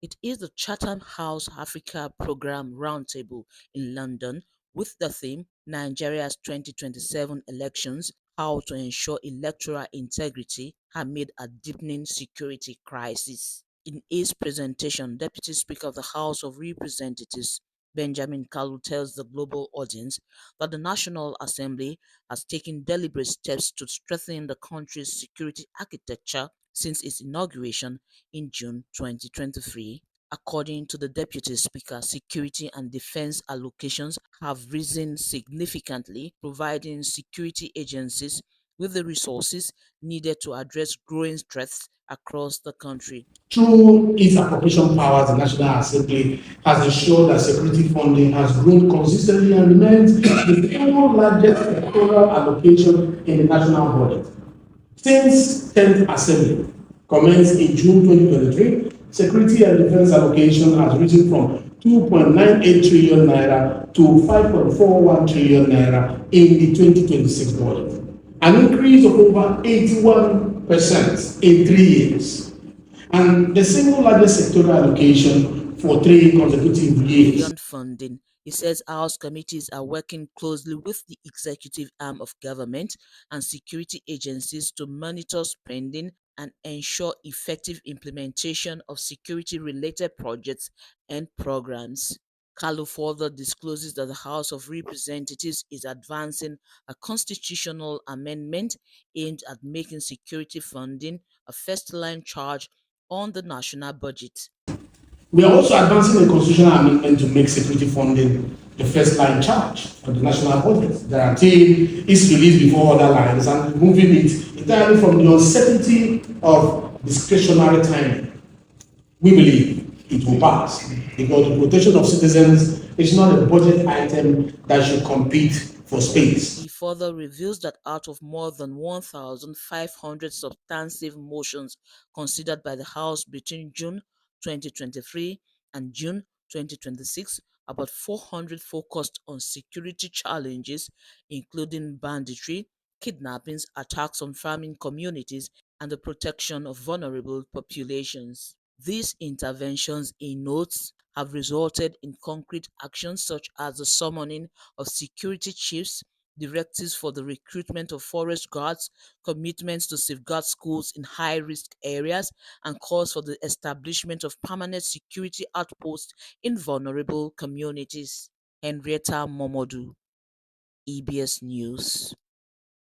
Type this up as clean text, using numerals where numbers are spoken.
It is the Chatham House Africa Program Roundtable in London with the theme Nigeria's 2027 elections: how to ensure electoral integrity amid a deepening security crisis. In his presentation, Deputy Speaker of the House of Representatives Benjamin Kalu tells the global audience that the National Assembly has taken deliberate steps to strengthen the country's security architecture since its inauguration in June 2023. According to the Deputy Speaker, security and defense allocations have risen significantly, providing security agencies with the resources needed to address growing threats across the country. Through its appropriation powers, the National Assembly has ensured that security funding has grown consistently and remains the single largest sectoral allocation in the national budget. Since 10th Assembly commenced in June 2023, security and defense allocation has risen from 2.98 trillion naira to 5.41 trillion naira in the 2026 budget, an increase of over 81% in 3 years, and the single largest sectoral allocation for 3 consecutive years. Beyond funding, he says House committees are working closely with the executive arm of government and security agencies to monitor spending and ensure effective implementation of security-related projects and programs. Kalu further discloses that the House of Representatives is advancing a constitutional amendment aimed at making security funding a first-line charge on the national budget. We are also advancing a constitutional amendment to make security funding the first line charge of the national budget. The until is released before other lines and removing it entirely from the uncertainty of discretionary timing. We believe it will pass because the protection of citizens is not a budget item that should compete for space. He further reveals that out of more than 1,500 substantive motions considered by the House between June 2023 and June 2026, about 400 focused on security challenges, including banditry, kidnappings, attacks on farming communities, and the protection of vulnerable populations. These interventions, he notes, have resulted in concrete actions such as the summoning of security chiefs, directives for the recruitment of forest guards, commitments to safeguard schools in high-risk areas, and calls for the establishment of permanent security outposts in vulnerable communities. Henrietta Momodu, EBS News.